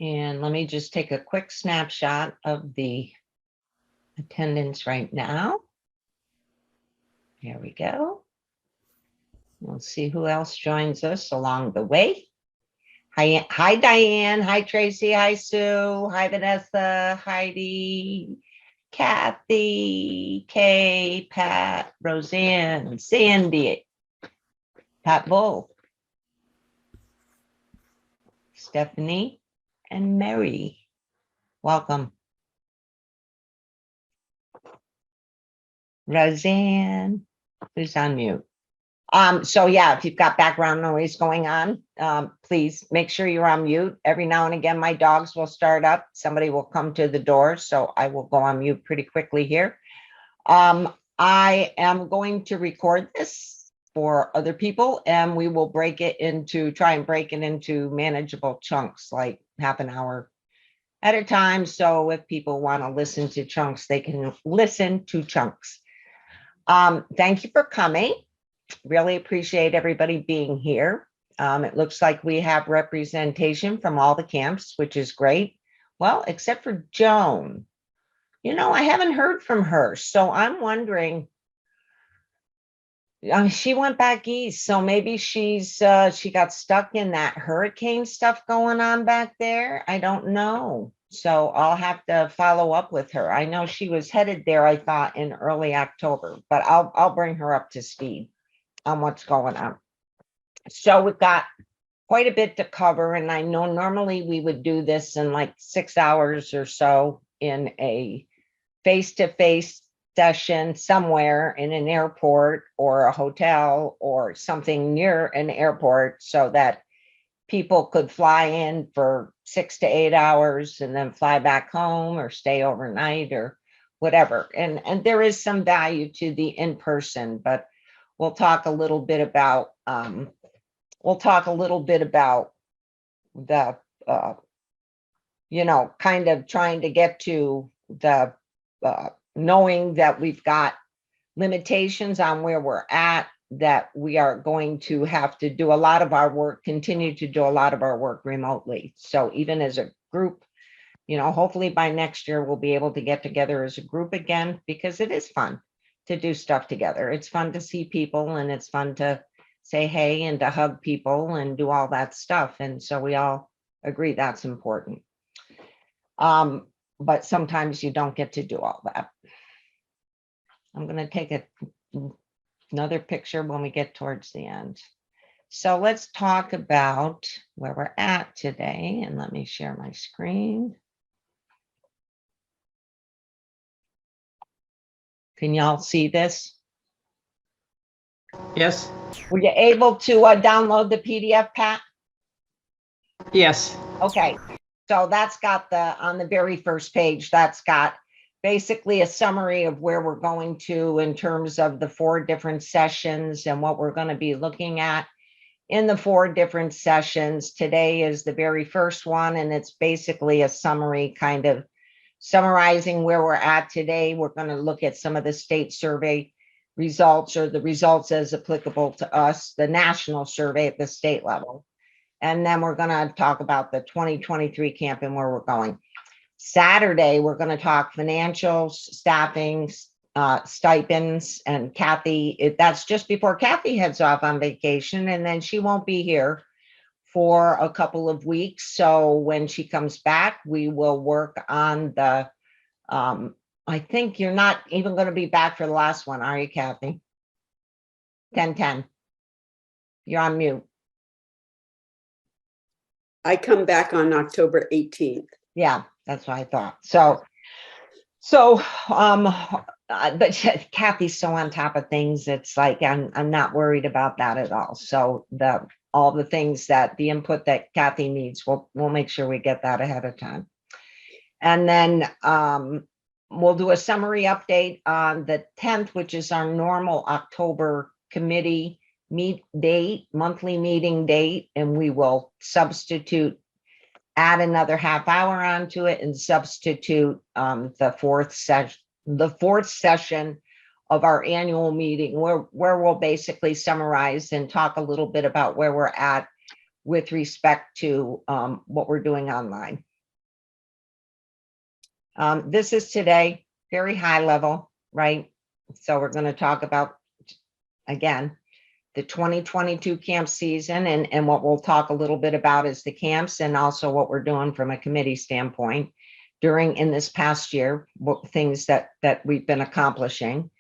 And let me just take a quick snapshot of the attendance right now. There we go. We'll see who else joins us along the way. Hi, Diane. Hi, Tracy. Hi, Sue. Hi, Vanessa. Heidi. Kathy. Kay. Pat. Roseanne. Sandy. Pat Bull. Stephanie. And Mary. Welcome. Roseanne, who's on mute. So yeah, if you've got background noise going on, please make sure you're on mute. Every now and again, my dogs will start up. Somebody will come to the door, so I will go on mute pretty quickly here. I am going to record this for other people, and we will try and break it into manageable chunks, like half an hour at a time. So if people want to listen to chunks, they can listen to chunks. Thank you for coming. Really appreciate everybody being here. It looks like we have representation from all the camps, which is great. Well, except for Joan. You know, I haven't heard from her, so I'm wondering. She went back east, so maybe she got stuck in that hurricane stuff going on back there. I don't know. So I'll have to follow up with her. I know she was headed there, I thought, in early October, but I'll bring her up to speed on what's going on. So we've got quite a bit to cover, and I know normally we would do this in like 6 hours or so in a face-to-face session somewhere in an airport or a hotel or something near an airport, so that people could fly in for 6 to 8 hours and then fly back home or stay overnight or whatever. And there is some value to the in-person, but we'll talk a little bit about the kind of trying to get to the knowing that we've got limitations on where we're at, that we are going to have to do a lot of our work, continue to do a lot of our work remotely. So even as a group, hopefully by next year, we'll be able to get together as a group again, because it is fun to do stuff together. It's fun to see people, and it's fun to say hey and to hug people and do all that stuff. And so we all agree that's important. But sometimes you don't get to do all that. I'm going to take another picture when we get towards the end. So let's talk about where we're at today. And let me share my screen. Can y'all see this? Yes. Were you able to download the PDF, Pat? Yes. Okay. So that's got on the very first page, that's got basically a summary of where we're going to in terms of the 4 different sessions and what we're going to be looking at in the 4 different sessions. Today is the very first one, and it's basically a summary, kind of summarizing where we're at today. We're going to look at some of the state survey results, or the results as applicable to us, the national survey at the state level. And then we're going to talk about the 2023 camp and where we're going. Saturday, we're going to talk financials, staffing, stipends, and Kathy, that's just before Kathy heads off on vacation, and then she won't be here for a couple of weeks. So when she comes back, we will work on the, I think you're not even going to be back for the last one, are you, Kathy? 10-10. You're on mute. I come back on October 18th. Yeah, that's what I thought. But Kathy's so on top of things. It's like, I'm not worried about that at all. So all the things that the input that Kathy needs, we'll make sure we get that ahead of time. And then we'll do a summary update on the 10th, which is our normal October committee monthly meeting date, and we will add another half hour onto it and substitute the fourth session of our annual meeting, where we'll basically summarize and talk a little bit about where we're at with respect to what we're doing online. This is today, very high level, right? So we're going to talk about, again, the 2022 camp season, and what we'll talk a little bit about is the camps, and also what we're doing from a committee standpoint in this past year, what things that we've been accomplishing.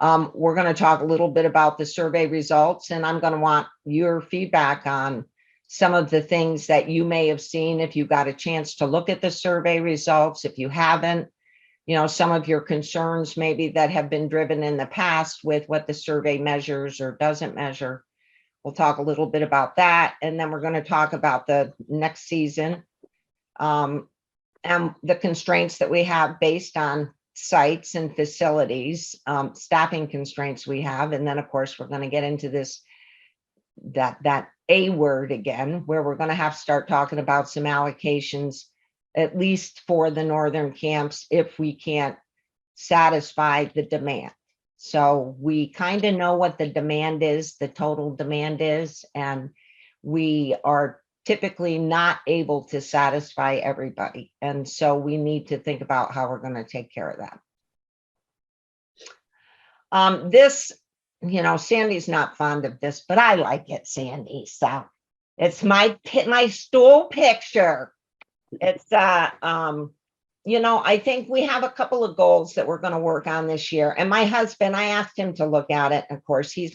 We're going to talk a little bit about the survey results, and I'm going to want your feedback on some of the things that you may have seen if you got a chance to look at the survey results. If you haven't, some of your concerns maybe that have been driven in the past with what the survey measures or doesn't measure. We'll talk a little bit about that. And then we're going to talk about the next season and the constraints that we have based on sites and facilities, staffing constraints we have. And then of course, we're going to get into that A word again, where we're going to have to start talking about some allocations, at least for the northern camps, if we can't satisfy the demand. So we kind of know what the demand is, the total demand is, and we are typically not able to satisfy everybody. And so we need to think about how we're going to take care of that. This, Sandy's not fond of this, but I like it, Sandy. So it's my stool picture. It's, I think we have a couple of goals that we're going to work on this year. And my husband, I asked him to look at it. Of course, he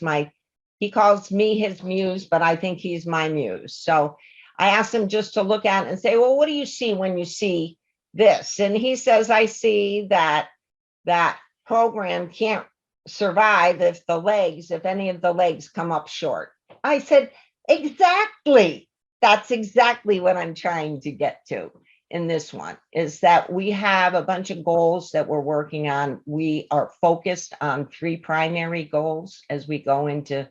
calls me his muse, but I think he's my muse. So I asked him just to look at it and say, well, what do you see when you see this? And he says, I see that program can't survive if any of the legs come up short. I said, exactly. That's exactly what I'm trying to get to in this one, is that we have a bunch of goals that we're working on. We are focused on 3 primary goals as we go into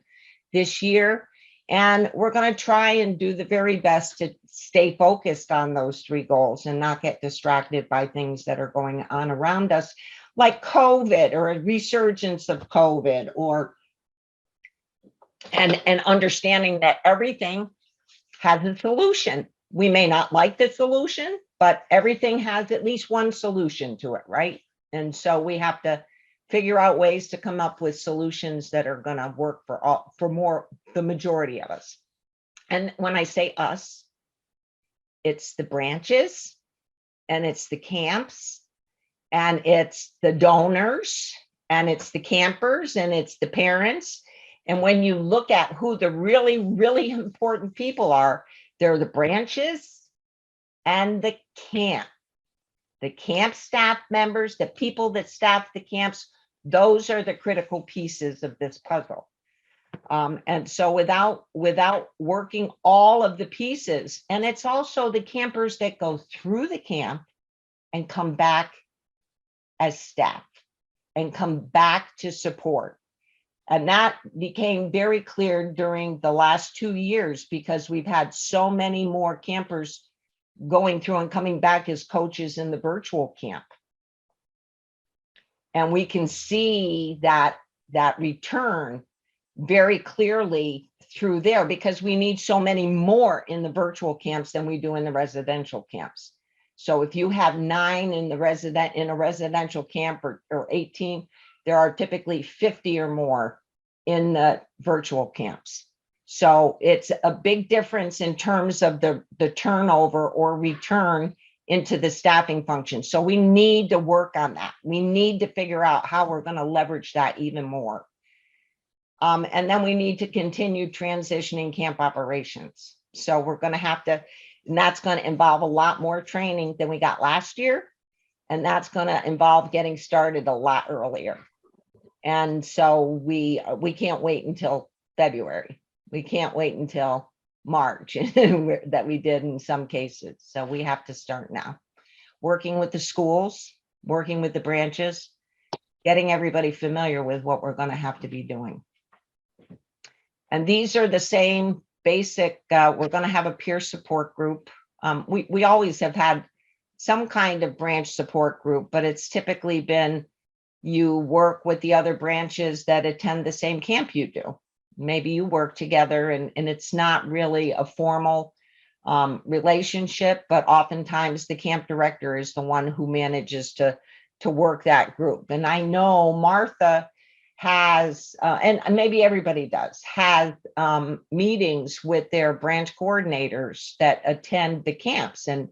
this year. And we're going to try and do the very best to stay focused on those 3 goals and not get distracted by things that are going on around us, like COVID or a resurgence of COVID, and understanding that everything has a solution. We may not like the solution, but everything has at least one solution to it, right? And so we have to figure out ways to come up with solutions that are going to work for the majority of us. And when I say us, it's the branches, and it's the camps, and it's the donors, and it's the campers, and it's the parents. And when you look at who the really, really important people are, they're the branches and the camp staff members, the people that staff the camps. Those are the critical pieces of this puzzle. And so without working all of the pieces, and it's also the campers that go through the camp and come back as staff and come back to support. And that became very clear during the last 2 years, because we've had so many more campers going through and coming back as coaches in the virtual camp. And we can see that return very clearly through there, because we need so many more in the virtual camps than we do in the residential camps. So if you have 9 in a residential camp or 18, there are typically 50 or more in the virtual camps. So it's a big difference in terms of the turnover or return into the staffing function. So we need to work on that. We need to figure out how we're going to leverage that even more. And then we need to continue transitioning camp operations. So we're going to have to, and that's going to involve a lot more training than we got last year. And that's going to involve getting started a lot earlier. And so we can't wait until February. We can't wait until March that we did in some cases. So we have to start now, working with the schools, working with the branches, getting everybody familiar with what we're going to have to be doing. And these are the same basic, we're going to have a peer support group. We always have had some kind of branch support group, but it's typically been you work with the other branches that attend the same camp you do. maybe you work together and it's not really a formal relationship, but oftentimes the camp director is the one who manages to work that group. And I know Martha has, and maybe everybody does, has meetings with their branch coordinators that attend the camps. And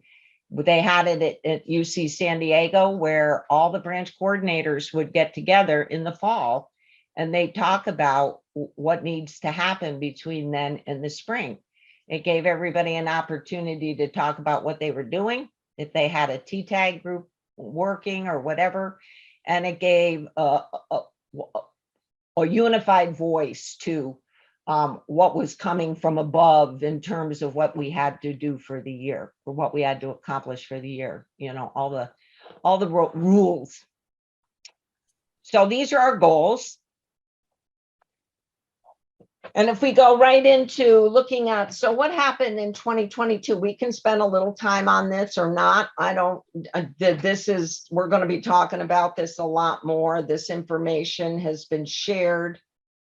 they had it at UC San Diego, where all the branch coordinators would get together in the fall and they talk about what needs to happen between then and the spring. It gave everybody an opportunity to talk about what they were doing, if they had a TTAG group working or whatever. And it gave a unified voice to what was coming from above in terms of what we had to do for the year, or what we had to accomplish for the year, all the rules. So these are our goals. And if we go right into looking at, so what happened in 2022, we can spend a little time on this or not. We're going to be talking about this a lot more. This information has been shared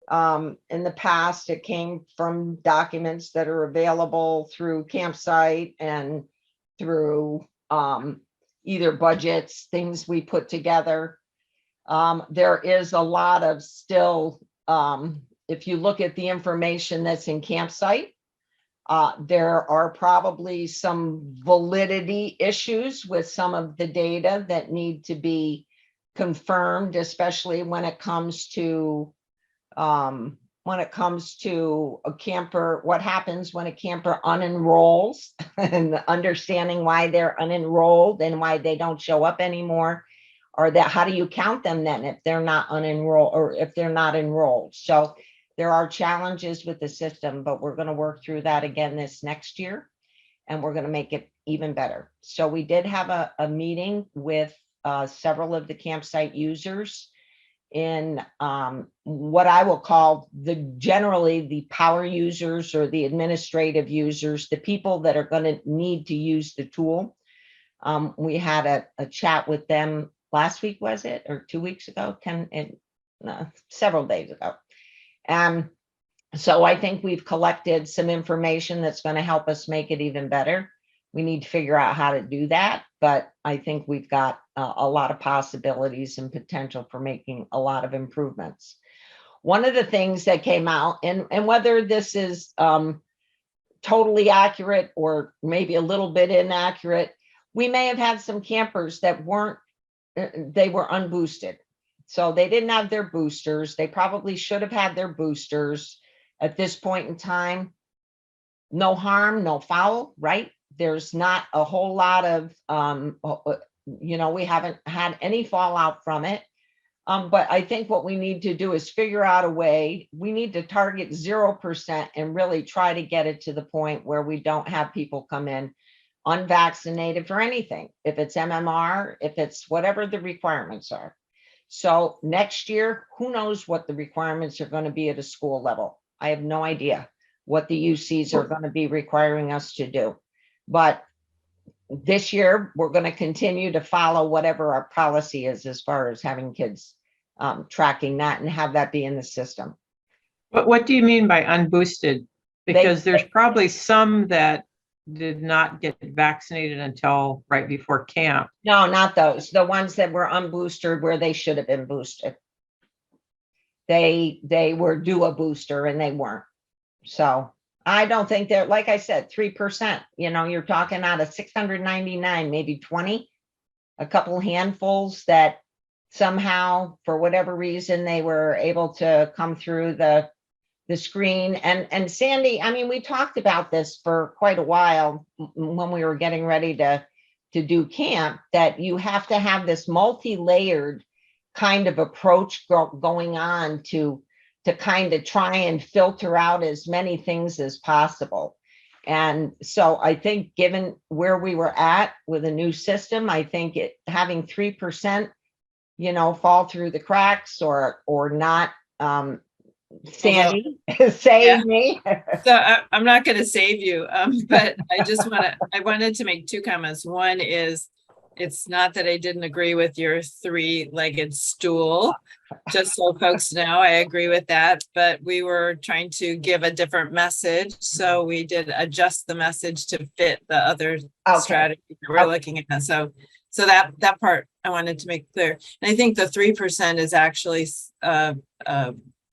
in the past. It came from documents that are available through Campsite and through either budgets, things we put together. There is a lot of still, if you look at the information that's in Campsite, there are probably some validity issues with some of the data that need to be confirmed, especially when it comes to a camper, what happens when a camper unenrolls and understanding why they're unenrolled and why they don't show up anymore, or that how do you count them then if they're not unenrolled or if they're not enrolled. So there are challenges with the system, but we're going to work through that again this next year, and we're going to make it even better. So we did have a meeting with several of the Campsite users in what I will call generally the power users or the administrative users, the people that are going to need to use the tool. We had a chat with them last week, was it, or 2 weeks ago, several days ago. So I think we've collected some information that's going to help us make it even better. We need to figure out how to do that, but I think we've got a lot of possibilities and potential for making a lot of improvements. One of the things that came out, and whether this is totally accurate or maybe a little bit inaccurate, we may have had some campers that were unboosted. So they didn't have their boosters. They probably should have had their boosters at this point in time. No harm, no foul, right? There's not a whole lot of, we haven't had any fallout from it. But I think what we need to do is figure out a way. We need to target 0% and really try to get it to the point where we don't have people come in unvaccinated for anything. If it's MMR, if it's whatever the requirements are. So next year, who knows what the requirements are going to be at a school level? I have no idea what the UCs are going to be requiring us to do. But this year, we're going to continue to follow whatever our policy is as far as having kids tracking that and have that be in the system. But what do you mean by unboosted? Because there's probably some that did not get vaccinated until right before camp. No, not those. The ones that were unboosted where they should have been boosted. They were due a booster and they weren't. So I don't think they're, like I said, 3%. You're talking out of 699, maybe 20, a couple handfuls that somehow, for whatever reason, they were able to come through the screen. And Sandy, I mean, we talked about this for quite a while when we were getting ready to do camp, that you have to have this multi-layered kind of approach going on to kind of try and filter out as many things as possible. And so I think given where we were at with a new system, I think having 3%, fall through the cracks or not, Sandy, save me. So I'm not going to save you, but I wanted to make two comments. One is it's not that I didn't agree with your three-legged stool. Just so folks know, I agree with that, but we were trying to give a different message. So we did adjust the message to fit the other Okay. strategy that we're Okay. looking at. So that part I wanted to make clear. And I think the 3% is actually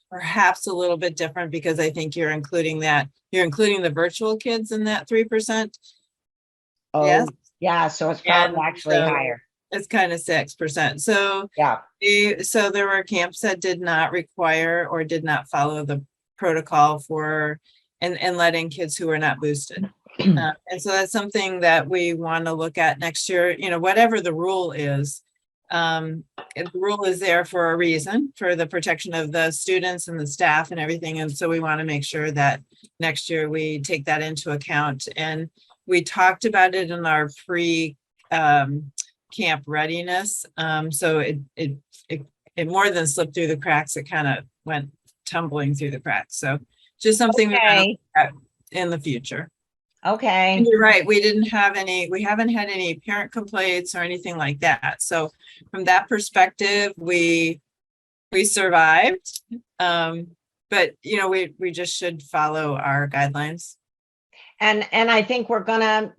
perhaps a little bit different, because I think you're including the virtual kids in that 3%. Oh, Yes. yeah, so it's probably And actually so higher. It's kind of 6%. So Yeah, so there were camps that did not require or did not follow the protocol for and letting kids who were not boosted. And so that's something that we want to look at next year, whatever the rule is. The rule is there for a reason, for the protection of the students and the staff and everything. And so we want to make sure that next year we take that into account. And we talked about it in our camp readiness. So it more than slipped through the cracks, it kind of went tumbling through the cracks. So just something we're gonna okay, look at in the future. okay. And you're right, we haven't had any parent complaints or anything like that. So from that perspective, we survived. But we just should follow our guidelines. And I think we're gonna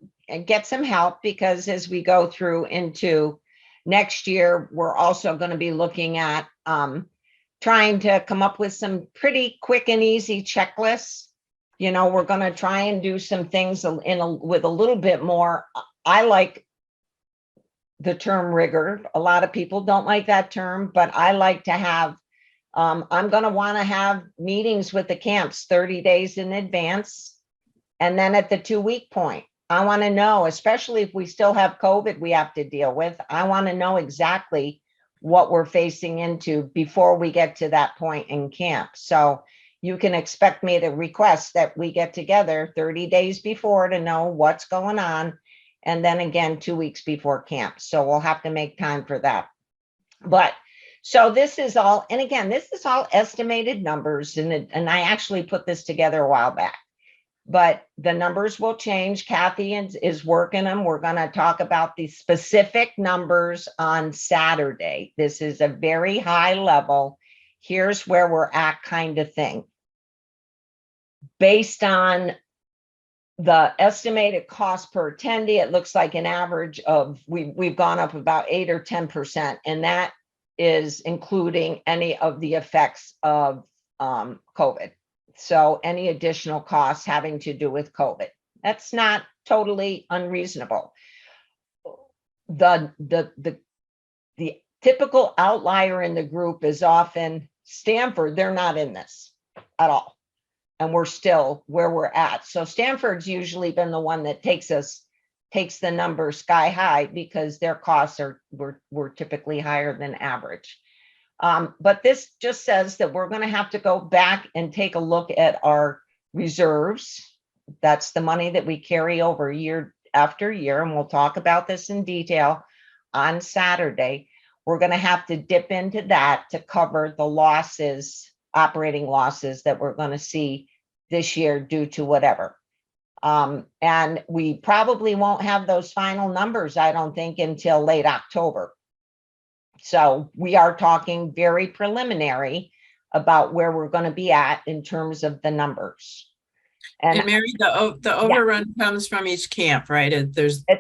get some help, because as we go through into next year, we're also going to be looking at trying to come up with some pretty quick and easy checklists. We're going to try and do some things with a little bit more. I like the term rigor. A lot of people don't like that term, but I like to have, I'm going to want to have meetings with the camps 30 days in advance. And then at the 2-week point, I want to know, especially if we still have COVID we have to deal with, I want to know exactly what we're facing into before we get to that point in camp. So you can expect me to request that we get together 30 days before to know what's going on. And then again, 2 weeks before camp. So we'll have to make time for that. But so this is all, and again, this is all estimated numbers. And I actually put this together a while back. But the numbers will change. Kathy is working them. We're going to talk about the specific numbers on Saturday. This is a very high level. Here's where we're at kind of thing. Based on the estimated cost per attendee, it looks like an average of, we've gone up about 8 or 10%. And that is including any of the effects of COVID. So any additional costs having to do with COVID, that's not totally unreasonable. The typical outlier in the group is often Stanford. They're not in this at all. And we're still where we're at. So Stanford's usually been the one that takes the number sky high, because their costs were typically higher than average. But this just says that we're going to have to go back and take a look at our reserves. That's the money that we carry over year after year. And we'll talk about this in detail on Saturday. We're going to have to dip into that to cover the losses, operating losses that we're going to see this year due to whatever. And we probably won't have those final numbers, I don't think, until late October. So we are talking very preliminary about where we're going to be at in terms of the numbers. And Mary, the overrun comes from each camp, right? It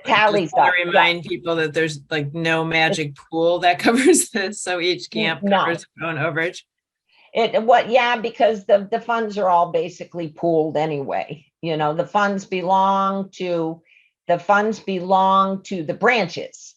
tallies up. To remind people that there's like no magic pool that covers this. So each camp covers its own overage. Because the funds are all basically pooled anyway. The funds belong to the branches.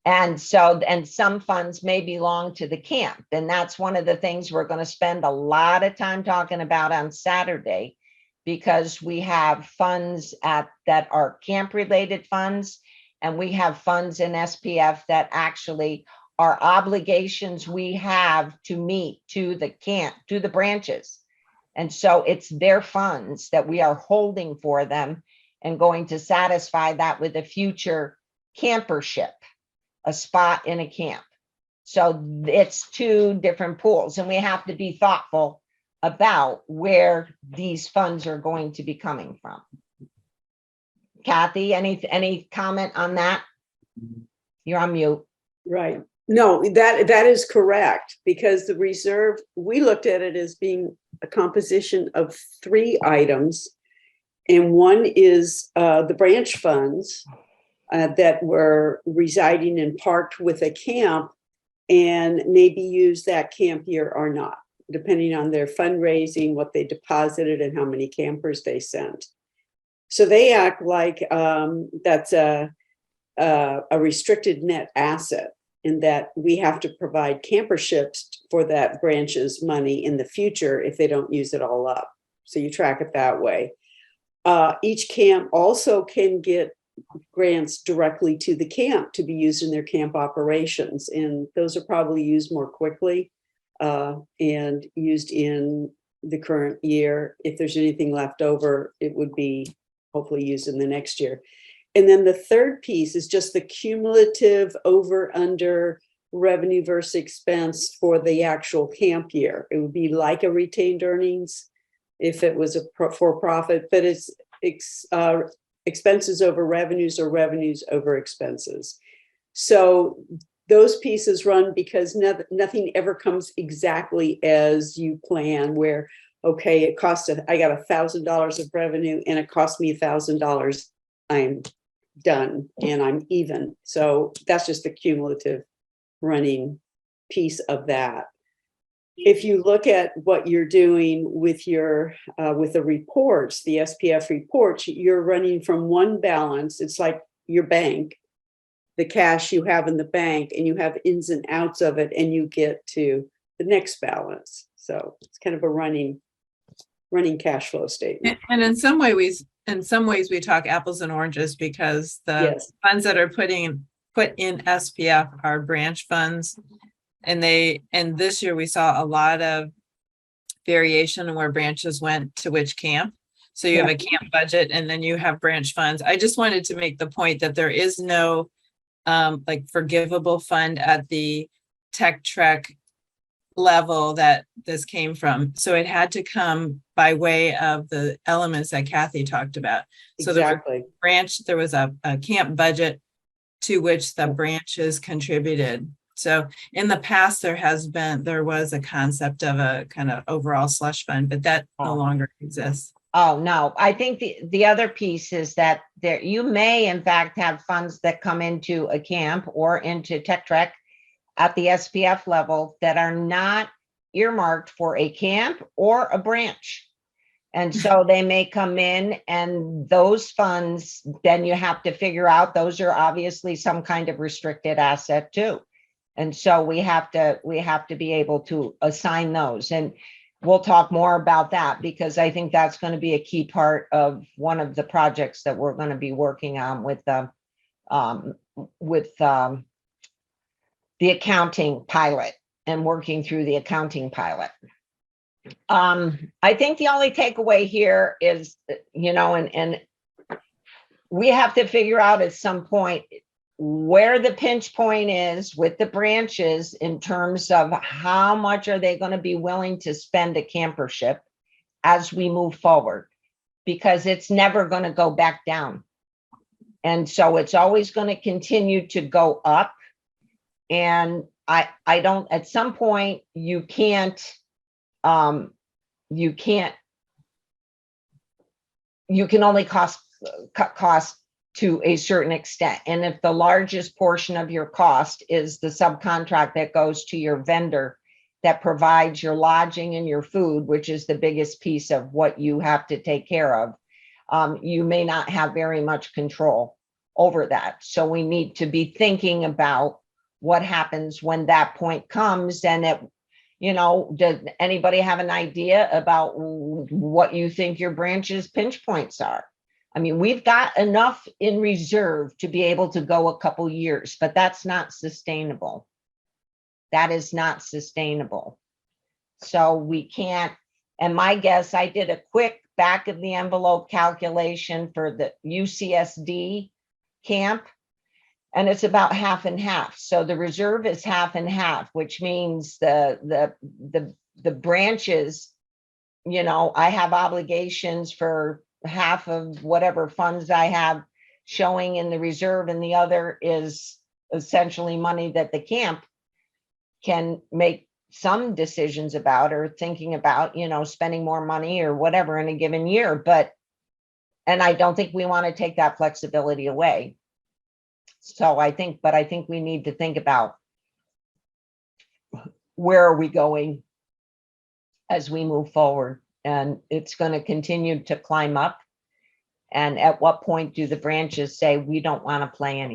And some funds may belong to the camp. And that's one of the things we're going to spend a lot of time talking about on Saturday, because we have funds that are camp related funds, and we have funds in SPF that actually are obligations we have to meet to the camp, to the branches. And so it's their funds that we are holding for them and going to satisfy that with a future campership, a spot in a camp. So it's two different pools, and we have to be thoughtful about where these funds are going to be coming from. Kathy, any comment on that? You're on mute. Right. No, that is correct, because the reserve, we looked at it as being a composition of 3 items. And one is the branch funds that were residing and parked with a camp and maybe use that camp year or not, depending on their fundraising, what they deposited, and how many campers they sent. So they act like that's a restricted net asset, in that we have to provide camperships for that branch's money in the future if they don't use it all up. So you track it that way. Each camp also can get grants directly to the camp to be used in their camp operations. And those are probably used more quickly and used in the current year. If there's anything left over, it would be hopefully used in the next year. And then the third piece is just the cumulative over under revenue versus expense for the actual camp year. It would be like a retained earnings if it was a for-profit, but it's expenses over revenues or revenues over expenses. So those pieces run because nothing ever comes exactly as you plan, where, okay, it cost, I got $1,000 of revenue and it cost me $1,000. I'm done and I'm even. So that's just the cumulative running piece of that. If you look at what you're doing with your with the reports, the SPF reports, you're running from one balance. It's like your bank, the cash you have in the bank, and you have ins and outs of it, and you get to the next balance. So it's kind of a running cash flow statement. And in some ways we talk apples and oranges, because the Yes. funds that are put in SPF are branch funds. And this year we saw a lot of variation in where branches went to which camp. So you have a camp budget and then you have branch funds. I just wanted to make the point that there is no like forgivable fund at the Tech Trek level that this came from. So it had to come by way of the elements that Kathy talked about. So Exactly. there was a camp budget to which the branches contributed. So in the past, there was a concept of a kind of overall slush fund, but that no longer exists. Oh, no, I think the other piece is that you may in fact have funds that come into a camp or into Tech Trek at the SPF level that are not earmarked for a camp or a branch. And so they may come in, and those funds, then you have to figure out, those are obviously some kind of restricted asset too. And so we have to be able to assign those. And we'll talk more about that, because I think that's going to be a key part of one of the projects that we're going to be working on with the accounting pilot and working through the accounting pilot. I think the only takeaway here is, and we have to figure out at some point where the pinch point is with the branches in terms of how much are they going to be willing to spend a campership as we move forward, because it's never going to go back down. And so it's always going to continue to go up. And I don't, at some point you can only cut costs to a certain extent. And if the largest portion of your cost is the subcontract that goes to your vendor that provides your lodging and your food, which is the biggest piece of what you have to take care of, you may not have very much control over that. So we need to be thinking about what happens when that point comes. And does anybody have an idea about what you think your branch's pinch points are? I mean, we've got enough in reserve to be able to go a couple years, but that's not sustainable. That is not sustainable. So we can't, and my guess, I did a quick back of the envelope calculation for the UCSD camp, and it's about half and half. So the reserve is half and half, which means the branches, I have obligations for half of whatever funds I have showing in the reserve, and the other is essentially money that the camp can make some decisions about or thinking about, spending more money or whatever in a given year. And I don't think we want to take that flexibility away. So I think we need to think about where are we going as we move forward, and it's going to continue to climb up. And at what point do the branches say, we don't want to play any